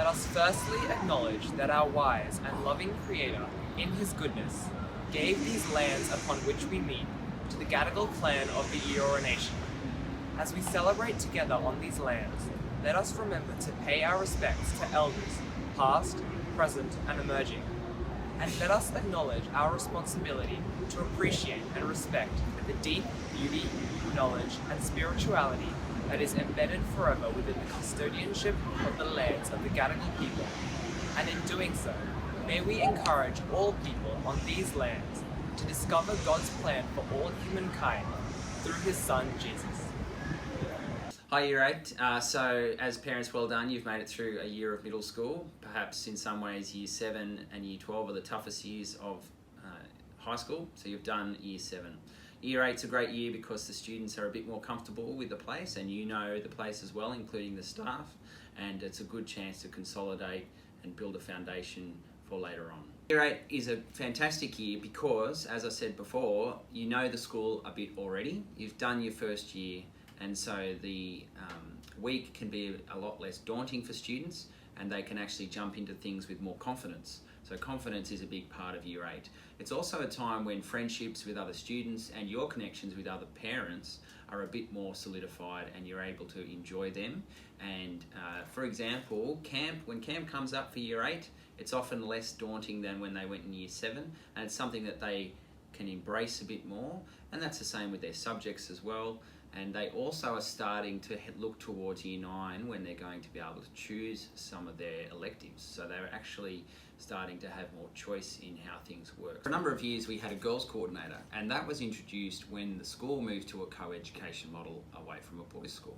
let us firstly acknowledge that our wise and loving Creator, in His goodness, gave these lands upon which we meet to the Gadigal clan of the Eora Nation. As we celebrate together on these lands, let us remember to pay our respects to elders, past, present, and emerging. And let us acknowledge our responsibility to appreciate and respect the deep beauty, knowledge, and spirituality that is embedded forever within the custodianship of the lands of the Gadigal people. And in doing so, may we encourage all people on these lands to discover God's plan for all humankind through His Son, Jesus. Hi Year 8, so as parents, well done, you've made it through a year of middle school. Perhaps in some ways Year 7 and Year 12 are the toughest years of high school, so you've done Year 7. Year 8's a great year because the students are a bit more comfortable with the place and you know the place as well, including the staff, and it's a good chance to consolidate and build a foundation for later on. Year 8 is a fantastic year because, as I said before, you know the school a bit already. You've done your first year, and so the week can be a lot less daunting for students and they can actually jump into things with more confidence. So confidence is a big part of Year 8. It's also a time when friendships with other students and your connections with other parents are a bit more solidified and you're able to enjoy them. And for example, when camp comes up for Year 8, it's often less daunting than when they went in Year 7, and it's something that they can embrace a bit more, and that's the same with their subjects as well. And they also are starting to look towards Year 9 when they're going to be able to choose some of their electives. So they're actually starting to have more choice in how things work. For a number of years we had a girls coordinator, and that was introduced when the school moved to a co-education model away from a boys school.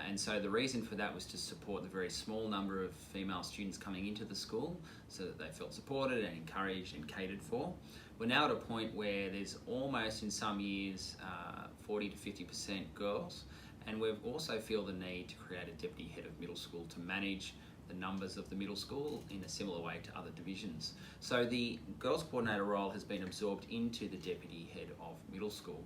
And so the reason for that was to support the very small number of female students coming into the school so that they felt supported and encouraged and catered for. We're now at a point where there's almost in some years 40 to 50% girls, and we also feel the need to create a deputy head of middle school to manage the numbers of the middle school in a similar way to other divisions. So the girls coordinator role has been absorbed into the deputy head of middle school,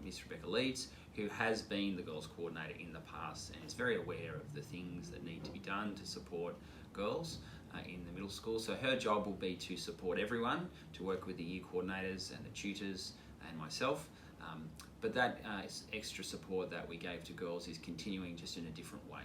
Miss Rebecca Leeds, who has been the girls coordinator in the past and is very aware of the things that need to be done to support girls in the middle school. So her job will be to support everyone, to work with the year coordinators and the tutors and myself. But that extra support that we gave to girls is continuing just in a different way.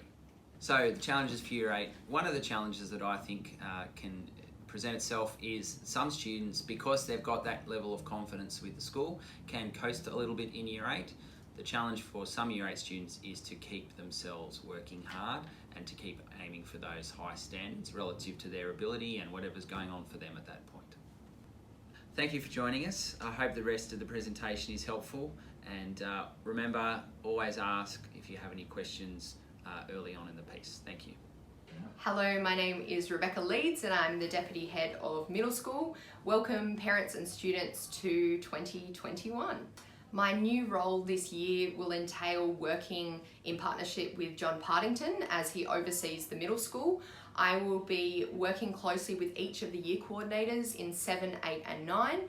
So the challenges for Year 8, one of the challenges that I think can present itself is some students, because they've got that level of confidence with the school, can coast a little bit in Year 8. The challenge for some Year 8 students is to keep themselves working hard and to keep aiming for those high standards relative to their ability and whatever's going on for them at that point. Thank you for joining us. I hope the rest of the presentation is helpful, and remember, always ask if you have any questions early on in the piece. Thank you. Hello, my name is Rebecca Leeds and I'm the Deputy Head of Middle School. Welcome parents and students to 2021. My new role this year will entail working in partnership with John Partington as he oversees the middle school. I will be working closely with each of the year coordinators in 7, 8 and 9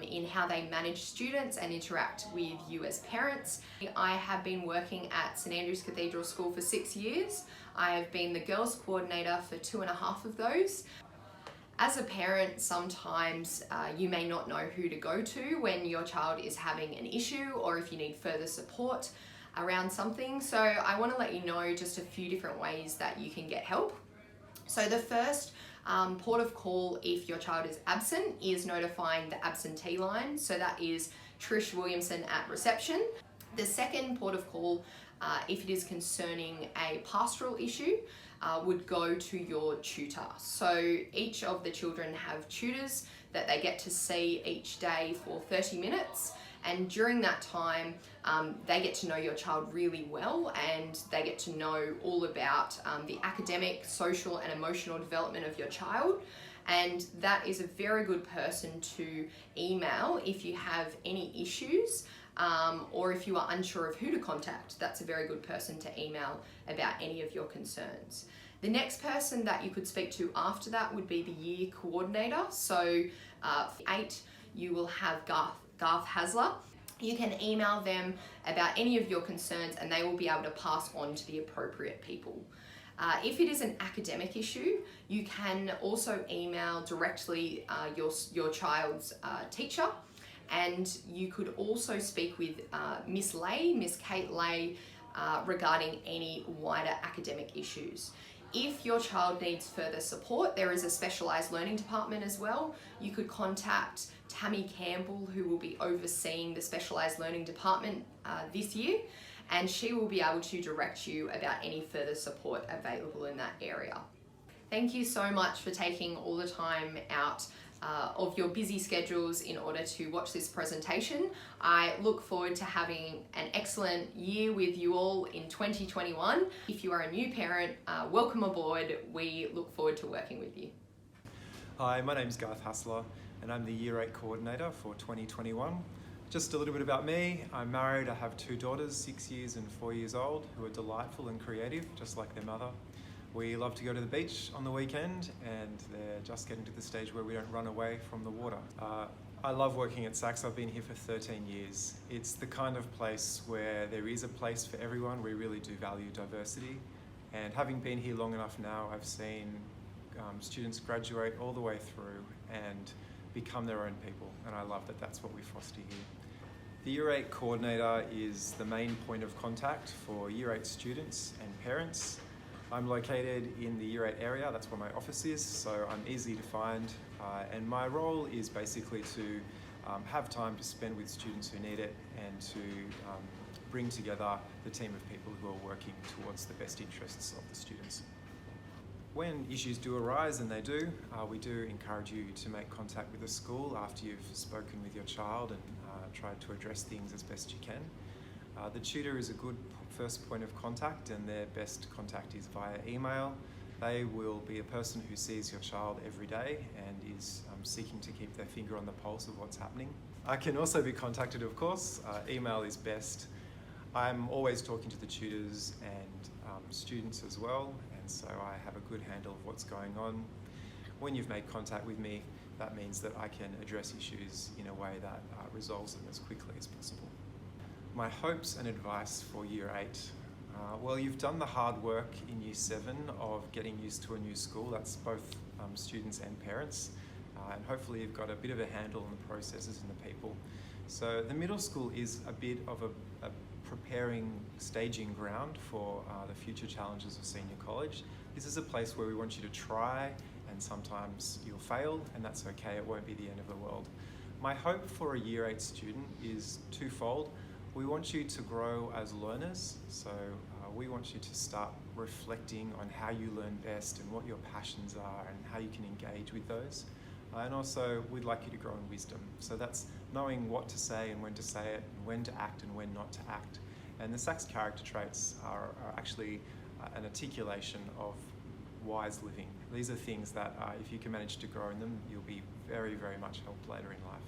in how they manage students and interact with you as parents. I have been working at St Andrew's Cathedral School for 6 years. I have been the girls coordinator for 2.5 of those. As a parent, sometimes you may not know who to go to when your child is having an issue or if you need further support around something. So I want to let you know just a few different ways that you can get help. So the first port of call if your child is absent is notifying the absentee line. So that is Trish Williamson at reception. The second port of call, if it is concerning a pastoral issue, would go to your tutor. So each of the children have tutors that they get to see each day for 30 minutes. And during that time, they get to know your child really well, and they get to know all about the academic, social and emotional development of your child. And that is a very good person to email if you have any issues or if you are unsure of who to contact. That's a very good person to email about any of your concerns. The next person that you could speak to after that would be the year coordinator. So for 8, you will have Garth Hasler. You can email them about any of your concerns and they will be able to pass on to the appropriate people. If it is an academic issue, you can also email directly your child's teacher, and you could also speak with Miss Kate Lay, regarding any wider academic issues. If your child needs further support, there is a specialised learning department as well. You could contact Tammy Campbell, who will be overseeing the specialised learning department this year, and she will be able to direct you about any further support available in that area. Thank you so much for taking all the time out of your busy schedules in order to watch this presentation. I look forward to having an excellent year with you all in 2021. If you are a new parent, welcome aboard. We look forward to working with you. Hi, my name's Garth Hassler and I'm the Year 8 Coordinator for 2021. Just a little bit about me. I'm married, I have 2 daughters, 6 years and 4 years old, who are delightful and creative, just like their mother. We love to go to the beach on the weekend, and they're just getting to the stage where we don't run away from the water. I love working at SACS. I've been here for 13 years. It's the kind of place where there is a place for everyone. We really do value diversity. And having been here long enough now, I've seen students graduate all the way through and become their own people. And I love that that's what we foster here. The Year 8 Coordinator is the main point of contact for Year 8 students and parents. I'm located in the Year 8 area, that's where my office is, so I'm easy to find. And my role is basically to have time to spend with students who need it and to bring together the team of people who are working towards the best interests of the students. When issues do arise, and they do, we do encourage you to make contact with the school after you've spoken with your child and tried to address things as best you can. The tutor is a good first point of contact, and their best contact is via email. They will be a person who sees your child every day and is seeking to keep their finger on the pulse of what's happening. I can also be contacted, of course. Email is best. I'm always talking to the tutors and students as well, and so I have a good handle of what's going on. When you've made contact with me, that means that I can address issues in a way that resolves them as quickly as possible. My hopes and advice for Year 8. Well, you've done the hard work in Year 7 of getting used to a new school. That's both students and parents. And hopefully you've got a bit of a handle on the processes and the people. So the middle school is a bit of a preparing staging ground for the future challenges of senior college. This is a place where we want you to try, and sometimes you'll fail, and that's okay. It won't be the end of the world. My hope for a Year 8 student is twofold. We want you to grow as learners, so we want you to start reflecting on how you learn best and what your passions are and how you can engage with those. And also, we'd like you to grow in wisdom. So that's knowing what to say and when to say it, and when to act and when not to act. And the SACS character traits are actually an articulation of wise living. These are things that if you can manage to grow in them, you'll be very, very much helped later in life.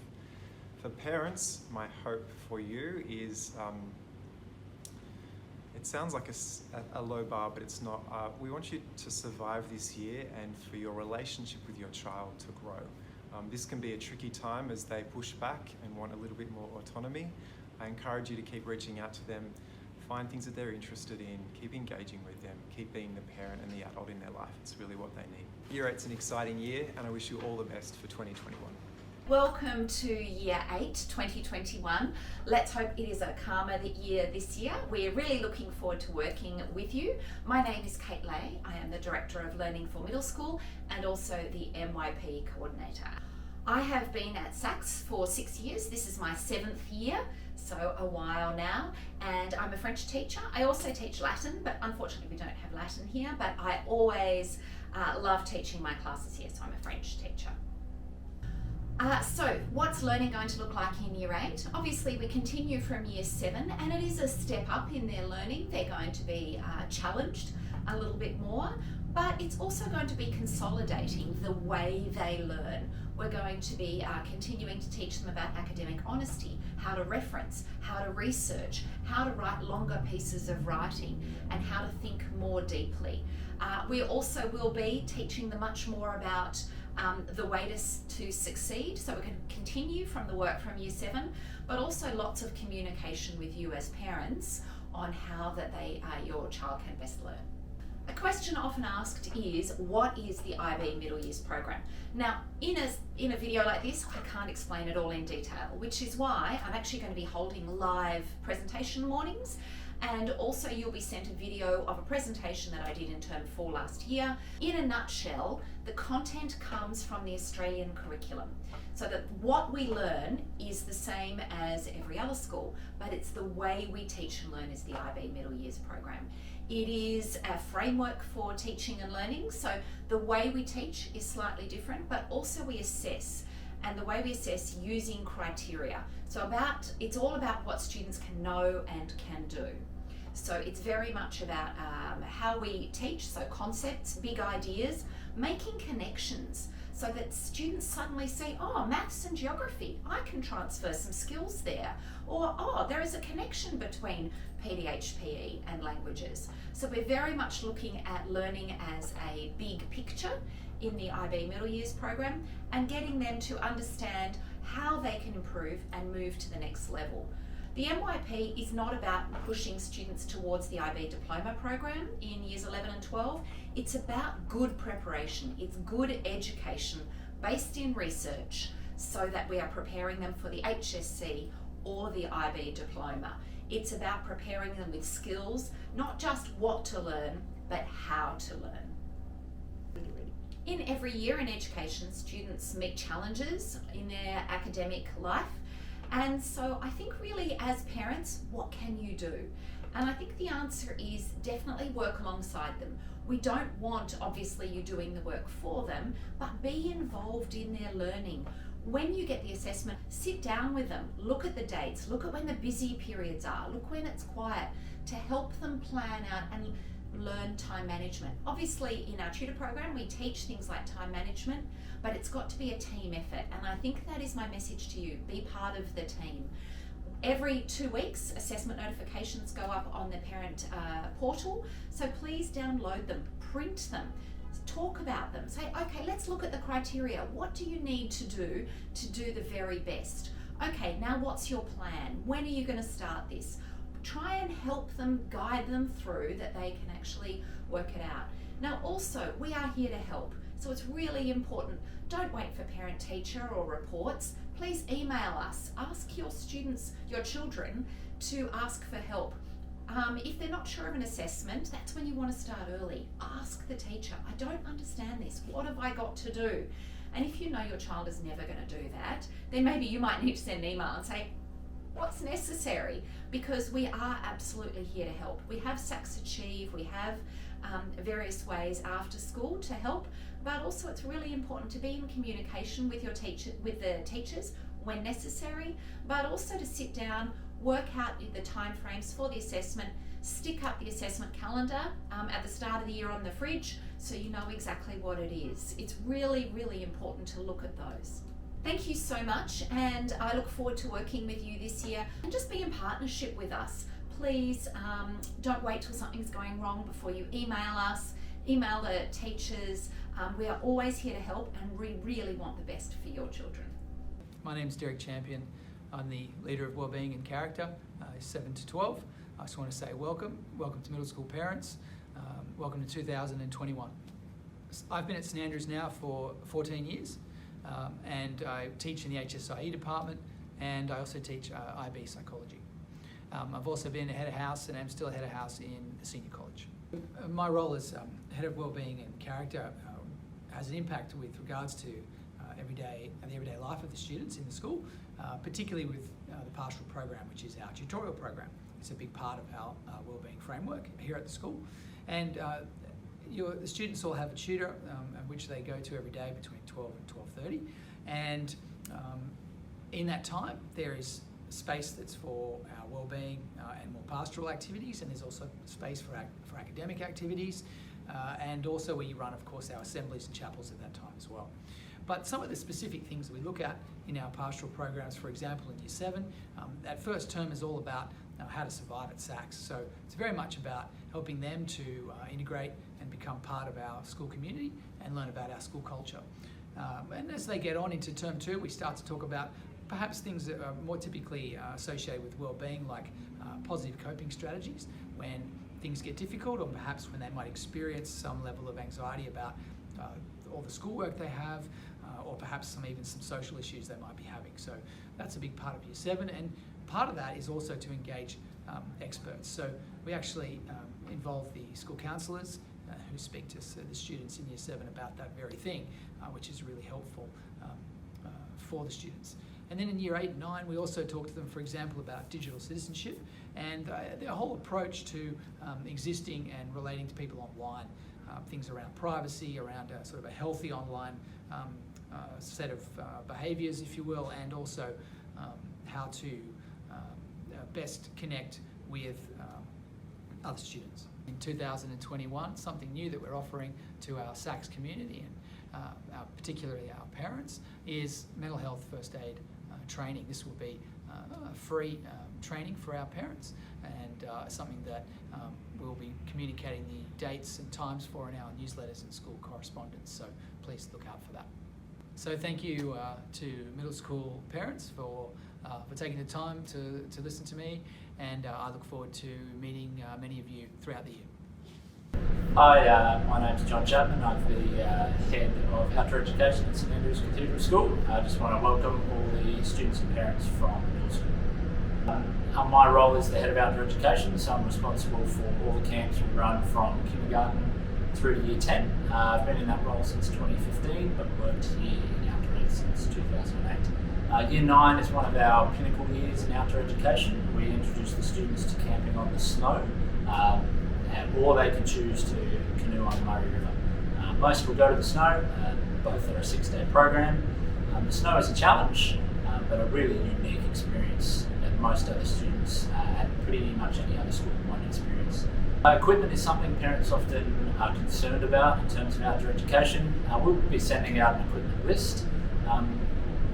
For parents, my hope for you is, it sounds like a low bar, but it's not. We want you to survive this year and for your relationship with your child to grow. This can be a tricky time as they push back and want a little bit more autonomy. I encourage you to keep reaching out to them, find things that they're interested in, keep engaging with them, keep being the parent and the adult in their life. It's really what they need. Year 8's an exciting year, and I wish you all the best for 2021. Welcome to Year 8 2021. Let's hope it is a calmer year this year. We're really looking forward to working with you. My name is Kate Lay. I am the Director of Learning for Middle School and also the MYP Coordinator. I have been at SACS for 6 years. This is my 7th year, so a while now, and I'm a French teacher. I also teach Latin, but unfortunately we don't have Latin here, but I always love teaching my classes here, so I'm a French teacher. So what's learning going to look like in Year 8? Obviously we continue from Year 7, and it is a step up in their learning. They're going to be challenged a little bit more, but it's also going to be consolidating the way they learn. We're going to be continuing to teach them about academic honesty, how to reference, how to research, how to write longer pieces of writing, and how to think more deeply. We also will be teaching them much more about the way to succeed, so we can continue from the work from Year 7, but also lots of communication with you as parents on how that your child can best learn. A question often asked is, what is the IB Middle Years program? Now, in a video like this, I can't explain it all in detail, which is why I'm actually going to be holding live presentation mornings, and also you'll be sent a video of a presentation that I did in Term 4 last year. In a nutshell, the content comes from the Australian curriculum, so that what we learn is the same as every other school, but it's the way we teach and learn is the IB Middle Years program. It is a framework for teaching and learning, so the way we teach is slightly different, but also we assess, and the way we assess using criteria. So it's all about what students can know and can do. So it's very much about how we teach, so concepts, big ideas, making connections, so that students suddenly see, oh, maths and geography, I can transfer some skills there. Or, oh, there is a connection between PDHPE and languages. So we're very much looking at learning as a big picture in the IB Middle Years program, and getting them to understand how they can improve and move to the next level. The MYP is not about pushing students towards the IB Diploma program in years 11 and 12. It's about good preparation. It's good education based in research, so that we are preparing them for the HSC or the IB Diploma. It's about preparing them with skills, not just what to learn, but how to learn. In every year in education, students meet challenges in their academic life. And so I think really as parents, what can you do? And I think the answer is definitely work alongside them. We don't want, obviously, you doing the work for them, but be involved in their learning. When you get the assessment, sit down with them, look at the dates, look at when the busy periods are, look when it's quiet, to help them plan out and learn time management. Obviously, in our tutor program, we teach things like time management, but it's got to be a team effort. And I think that is my message to you. Be part of the team. Every 2 weeks, assessment notifications go up on the parent portal. So please download them, print them, talk about them. Say, okay, let's look at the criteria. What do you need to do the very best? Okay, now what's your plan? When are you going to start this? Try and help them, guide them through that they can actually work it out. Now also, we are here to help. So it's really important. Don't wait for parent-teacher or reports. Please email us. Ask your students, your children, to ask for help. If they're not sure of an assessment, that's when you want to start early. Ask the teacher, I don't understand this. What have I got to do? And if you know your child is never going to do that, then maybe you might need to send an email and say, what's necessary? Because we are absolutely here to help. We have SACS Achieve, we have various ways after school to help, but also it's really important to be in communication with your teacher, with the teachers when necessary, but also to sit down, work out the timeframes for the assessment, stick up the assessment calendar at the start of the year on the fridge so you know exactly what it is. It's really, really important to look at those. Thank you so much, and I look forward to working with you this year, and just be in partnership with us. Please don't wait till something's going wrong before you email us, email the teachers. We are always here to help, and we really want the best for your children. My name's Derek Champion. I'm the leader of Wellbeing and Character, 7 to 12. I just want to say welcome to middle school parents. Welcome to 2021. I've been at St Andrews now for 14 years. And I teach in the HSIE department, and I also teach IB psychology. I've also been a head of house, and I'm still a head of house in a senior college. My role as head of Wellbeing and Character has an impact with regards to the everyday life of the students in the school, particularly with the pastoral program, which is our tutorial program. It's a big part of our wellbeing framework here at the school, and the students all have a tutor which they go to every day between 12 and 12:30, and in that time there is space that's for our wellbeing and more pastoral activities, and there's also space for academic activities, and also we run, of course, our assemblies and chapels at that time as well. But some of the specific things that we look at in our pastoral programs, for example, in Year 7, that first term is all about how to survive at SACS. So it's very much about helping them to integrate and become part of our school community and learn about our school culture. And as they get on into Term 2, we start to talk about perhaps things that are more typically associated with wellbeing, like positive coping strategies when things get difficult, or perhaps when they might experience some level of anxiety about all the schoolwork they have, or perhaps even some social issues they might be having. So that's a big part of Year 7, and part of that is also to engage experts. So we actually involve the school counsellors who speak to the students in Year 7 about that very thing, which is really helpful for the students. And then in Year 8 and 9, we also talk to them, for example, about digital citizenship and their whole approach to existing and relating to people online. Things around privacy, around sort of a healthy online set of behaviours, if you will, and also how to best connect with other students. In 2021, something new that we're offering to our SACS community, and particularly our parents, is mental health first aid training. This will be free training for our parents, and something that we'll be communicating the dates and times for in our newsletters and school correspondence, so please look out for that. So thank you to middle school parents for taking the time to listen to me, and I look forward to meeting many of you throughout the year. Hi, my name's John Chapman. I'm the head of outdoor education at St Andrew's Cathedral School. I just want to welcome all the students and parents from middle school. My role is the head of outdoor education, so I'm responsible for all the camps we run from kindergarten through to Year 10. I've been in that role since 2015, but worked here in outdoor ed since 2008. Year 9 is one of our pinnacle years in outdoor education. We introduce the students to camping on the snow, or they can choose to canoe on the Murray River. Most will go to the snow, both are a 6-day program. The snow is a challenge, but a really unique experience that most other students at pretty much any other school won't experience. Equipment is something parents often are concerned about in terms of outdoor education. We'll be sending out an equipment list.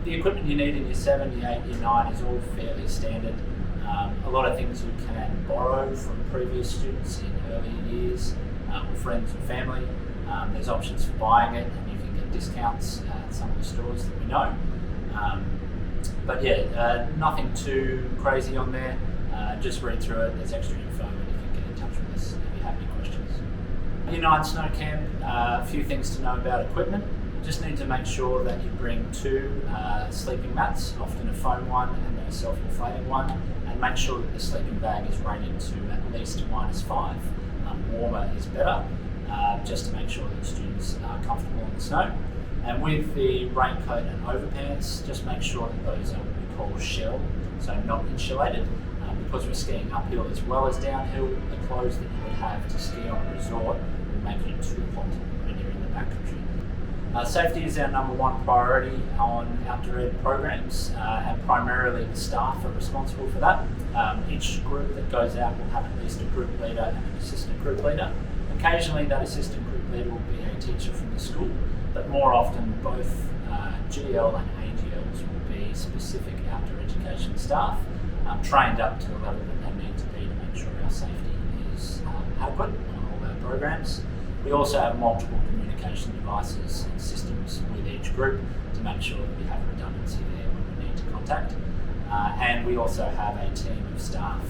The equipment you need in Year 7, Year 8, Year 9 is all fairly standard. A lot of things you can borrow from previous students in earlier years, or friends and family. There's options for buying it, and you can get discounts at some of the stores that we know. But yeah, nothing too crazy on there. Just read through it. There's extra info, and you can get in touch with us if you have any questions. Year 9 snow camp, a few things to know about equipment. Just need to make sure that you bring 2 sleeping mats, often a foam one and then a self-inflating one, and make sure that the sleeping bag is rated to at least -5. Warmer is better, just to make sure that students are comfortable in the snow. And with the raincoat and overpants, just make sure that those are what we call shell, so not insulated. Because we're skiing uphill as well as downhill, the clothes that you would have to ski on a resort will make you too hot when you're in the backcountry. Safety is our #1 priority on outdoor ed programs, and primarily the staff are responsible for that. Each group that goes out will have at least a group leader and an assistant group leader. Occasionally that assistant group leader will be a teacher from the school, but more often both GL and AGLs will be specific outdoor education staff, trained up to the level that they need to be to make sure our safety is adequate on all our programs. We also have multiple communication devices and systems with each group to make sure that we have redundancy there when we need to contact. And we also have a team of staff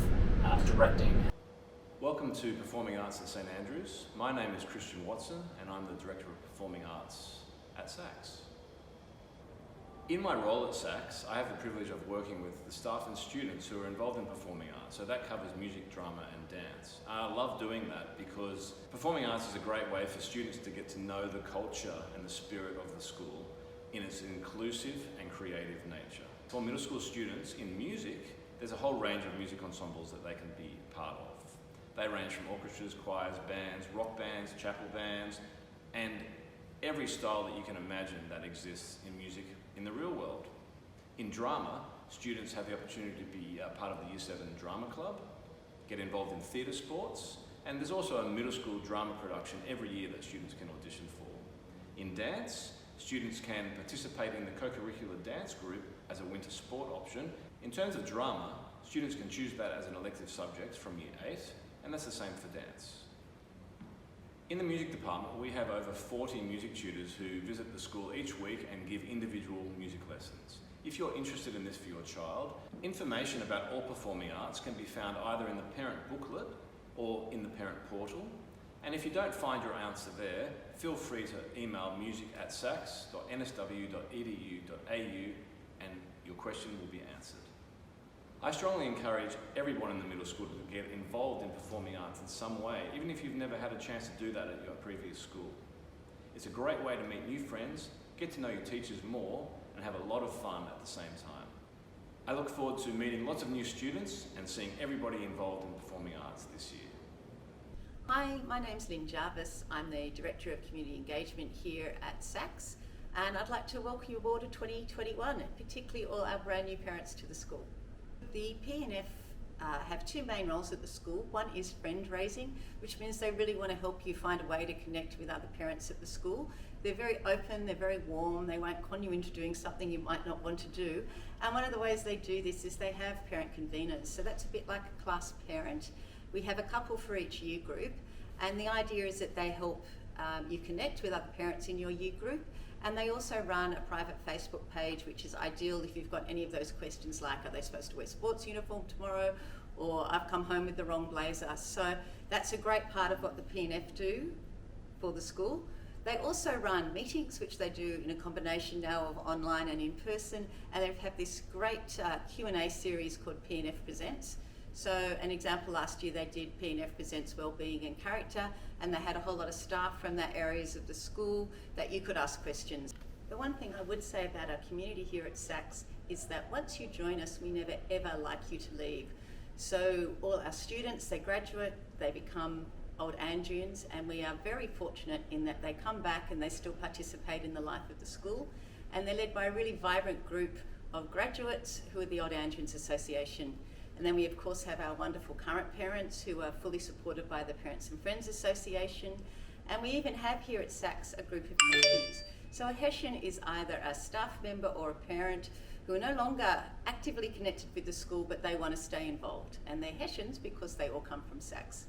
directing. Welcome to Performing Arts at St Andrews. My name is Christian Watson and I'm the Director of Performing Arts at SACS. In my role at SACS, I have the privilege of working with the staff and students who are involved in performing arts. So that covers music, drama and dance. I love doing that because performing arts is a great way for students to get to know the culture and the spirit of the school in its inclusive and creative nature. For middle school students in music, there's a whole range of music ensembles that they can be part of. They range from orchestras, choirs, bands, rock bands, chapel bands, and every style that you can imagine that exists in music in the real world. In drama, students have the opportunity to be part of the Year 7 Drama Club, get involved in theatre sports, and there's also a middle school drama production every year that students can audition for. In dance, students can participate in the co-curricular dance group as a winter sport option. In terms of drama, students can choose that as an elective subject from Year 8, and that's the same for dance. In the music department, we have over 40 music tutors who visit the school each week and give individual music lessons. If you're interested in this for your child, information about all performing arts can be found either in the parent booklet or in the parent portal. And if you don't find your answer there, feel free to email music@sacs.nsw.edu.au and your question will be answered. I strongly encourage everyone in the middle school to get involved in performing arts in some way, even if you've never had a chance to do that at your previous school. It's a great way to meet new friends, get to know your teachers more, and have a lot of fun at the same time. I look forward to meeting lots of new students and seeing everybody involved in performing arts this year. Hi, my name's Lynn Jarvis. I'm the Director of Community Engagement here at SACS, and I'd like to welcome you aboard to 2021, particularly all our brand new parents to the school. The P&F have two main roles at the school. One is friend raising, which means they really want to help you find a way to connect with other parents at the school. They're very open, they're very warm, they won't con you into doing something you might not want to do. And one of the ways they do this is they have parent conveners, so that's a bit like a class parent. We have a couple for each year group, and the idea is that they help you connect with other parents in your year group, and they also run a private Facebook page, which is ideal if you've got any of those questions like, are they supposed to wear sports uniform tomorrow, or I've come home with the wrong blazer. So that's a great part of what the P&F do for the school. They also run meetings, which they do in a combination now of online and in person, and they have this great Q&A series called P&F Presents. So an example, last year they did P&F Presents Wellbeing and Character, and they had a whole lot of staff from that areas of the school that you could ask questions. The one thing I would say about our community here at SACS is that once you join us, we never ever like you to leave. So all our students, they graduate, they become old Andrians, and we are very fortunate in that they come back and they still participate in the life of the school, and they're led by a really vibrant group of graduates who are the Old Andrians Association. And then we of course have our wonderful current parents who are fully supported by the Parents and Friends Association. And we even have here at SACS a group of Hessians. So a Hessian is either a staff member or a parent who are no longer actively connected with the school, but they want to stay involved. And they're Hessians because they all come from SACS.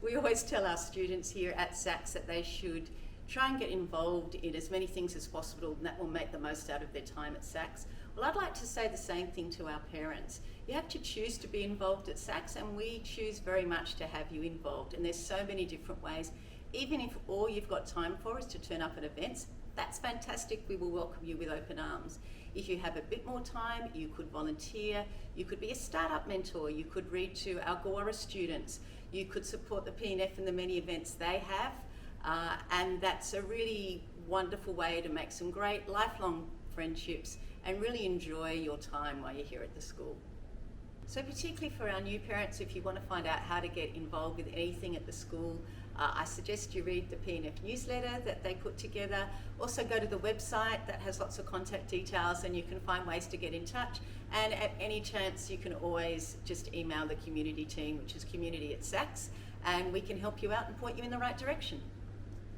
We always tell our students here at SACS that they should try and get involved in as many things as possible, and that will make the most out of their time at SACS. Well, I'd like to say the same thing to our parents. You have to choose to be involved at SACS, and we choose very much to have you involved. And there's so many different ways. Even if all you've got time for is to turn up at events, that's fantastic. We will welcome you with open arms. If you have a bit more time, you could volunteer, you could be a startup mentor, you could read to our Gawara students, you could support the P&F in the many events they have, and that's a really wonderful way to make some great lifelong friendships and really enjoy your time while you're here at the school. So particularly for our new parents, if you want to find out how to get involved with anything at the school, I suggest you read the P&F newsletter that they put together. Also go to the website that has lots of contact details, and you can find ways to get in touch. And at any chance, you can always just email the community team, which is community@sacs, and we can help you out and point you in the right direction.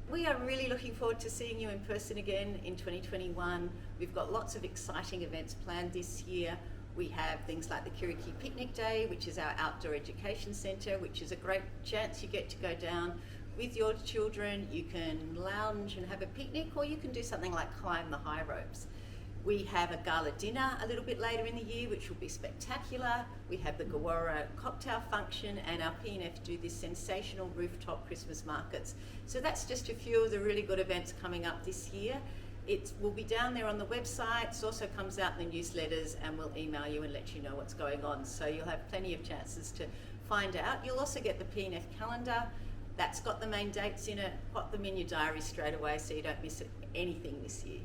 We are really looking forward to seeing you in person again in 2021. We've got lots of exciting events planned this year. We have things like the Kiriki Picnic Day, which is our outdoor education centre, which is a great chance you get to go down with your children. You can lounge and have a picnic, or you can do something like climb the high ropes. We have a gala dinner a little bit later in the year, which will be spectacular. We have the Gawara cocktail function, and our P&F do this sensational rooftop Christmas markets. So that's just a few of the really good events coming up this year. It will be down there on the website. It also comes out in the newsletters, and we'll email you and let you know what's going on. So you'll have plenty of chances to find out. You'll also get the P&F calendar. That's got the main dates in it. Pop them in your diary straight away so you don't miss anything this year.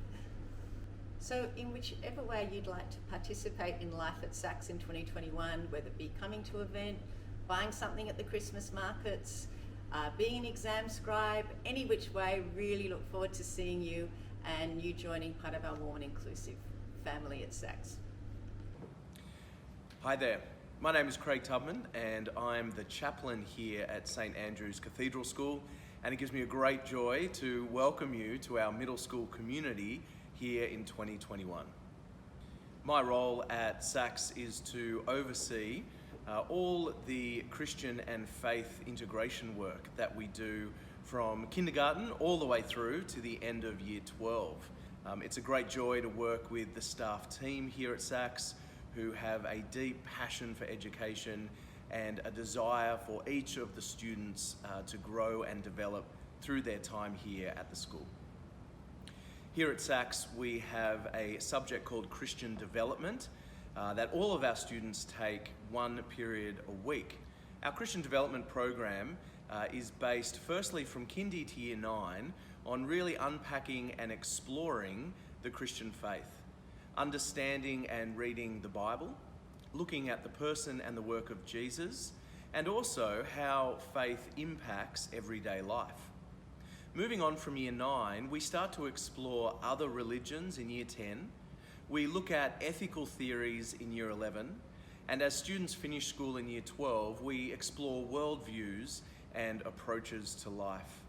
So in whichever way you'd like to participate in life at SACS in 2021, whether it be coming to an event, buying something at the Christmas markets, being an exam scribe, any which way, really look forward to seeing you and you joining part of our warm and inclusive family at SACS. Hi there, my name is Craig Tubman and I'm the chaplain here at St Andrew's Cathedral School, and it gives me a great joy to welcome you to our middle school community here in 2021. My role at SACS is to oversee all the Christian and faith integration work that we do from kindergarten all the way through to the end of year 12. It's a great joy to work with the staff team here at SACS who have a deep passion for education and a desire for each of the students to grow and develop through their time here at the school. Here at SACS, we have a subject called Christian Development that all of our students take one period a week. Our Christian Development program is based firstly from kindy to year 9 on really unpacking and exploring the Christian faith, understanding and reading the Bible, looking at the person and the work of Jesus, and also how faith impacts everyday life. Moving on from year 9, we start to explore other religions in year 10. We look at ethical theories in year 11. And as students finish school in year 12, we explore worldviews and approaches to life.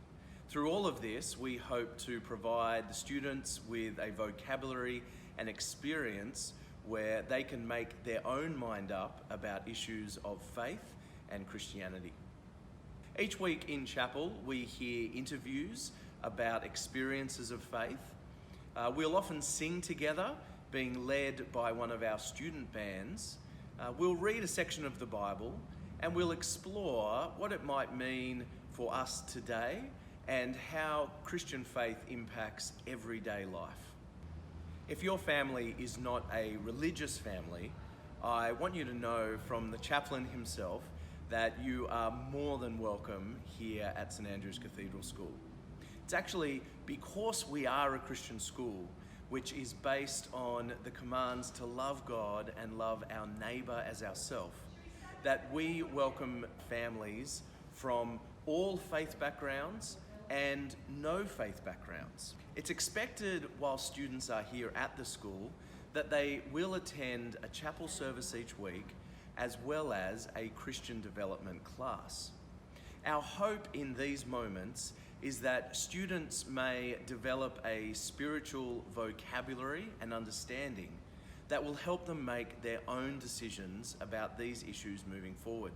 Through all of this, we hope to provide the students with a vocabulary and experience where they can make their own mind up about issues of faith and Christianity. Each week in chapel, we hear interviews about experiences of faith. We'll often sing together, being led by one of our student bands. We'll read a section of the Bible and we'll explore what it might mean for us today and how Christian faith impacts everyday life. If your family is not a religious family, I want you to know from the chaplain himself that you are more than welcome here at St Andrew's Cathedral School. It's actually because we are a Christian school which is based on the commands to love God and love our neighbour as ourselves, that we welcome families from all faith backgrounds and no faith backgrounds. It's expected while students are here at the school that they will attend a chapel service each week as well as a Christian development class. Our hope in these moments is that students may develop a spiritual vocabulary and understanding that will help them make their own decisions about these issues moving forward.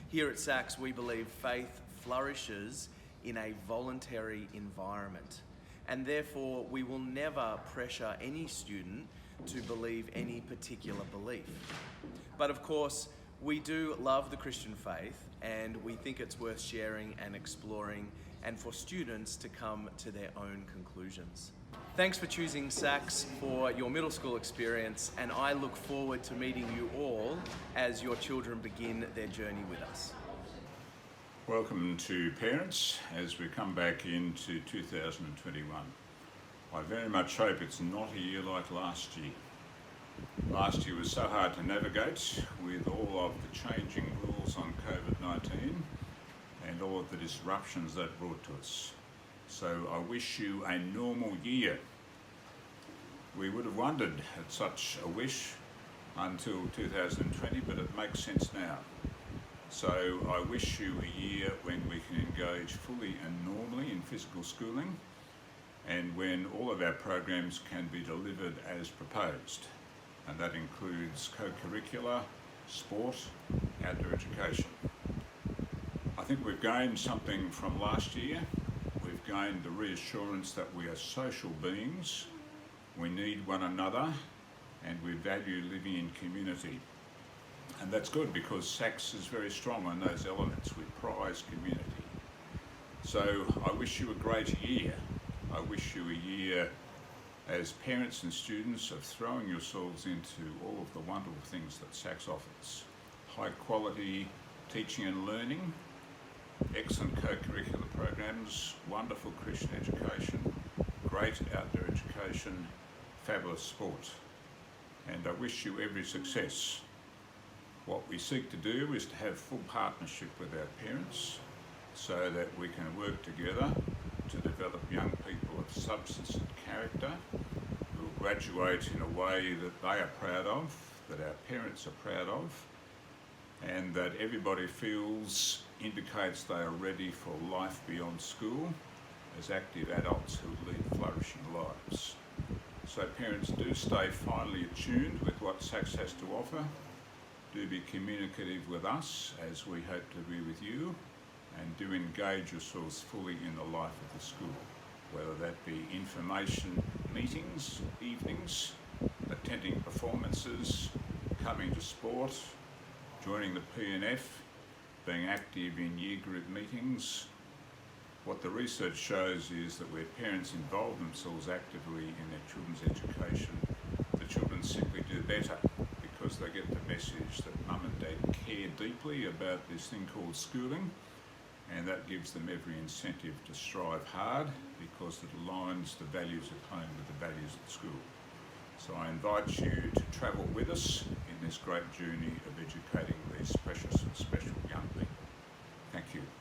Here at SACS, we believe faith flourishes in a voluntary environment, and therefore we will never pressure any student to believe any particular belief. But of course, we do love the Christian faith, and we think it's worth sharing and exploring, and for students to come to their own conclusions. Thanks for choosing SACS for your middle school experience, and I look forward to meeting you all as your children begin their journey with us. Welcome to parents as we come back into 2021. I very much hope it's not a year like last year. Last year was so hard to navigate with all of the changing rules on COVID-19 and all of the disruptions that brought to us. So I wish you a normal year. We would have wondered at such a wish until 2020, but it makes sense now. So I wish you a year when we can engage fully and normally in physical schooling, and when all of our programs can be delivered as proposed. And that includes co-curricular, sport, outdoor education. I think we've gained something from last year. We've gained the reassurance that we are social beings, we need one another, and we value living in community. And that's good because SACS is very strong on those elements. We prize community. So I wish you a great year. I wish you a year as parents and students of throwing yourselves into all of the wonderful things that SACS offers. High quality teaching and learning, excellent co-curricular programs, wonderful Christian education, great outdoor education, fabulous sport. And I wish you every success. What we seek to do is to have full partnership with our parents so that we can work together to develop young people of substance and character who will graduate in a way that they are proud of, that our parents are proud of, and that everybody feels indicates they are ready for life beyond school as active adults who lead flourishing lives. So parents, do stay finely attuned with what SACS has to offer. Do be communicative with us as we hope to be with you, and do engage yourselves fully in the life of the school, whether that be information meetings, evenings, attending performances, coming to sport, joining the PNF, being active in year group meetings. What the research shows is that where parents involve themselves actively in their children's education, the children simply do better because they get the message that mum and dad care deeply about this thing called schooling, and that gives them every incentive to strive hard because it aligns the values of home with the values of school. So I invite you to travel with us in this great journey of educating these precious and special young people. Thank you.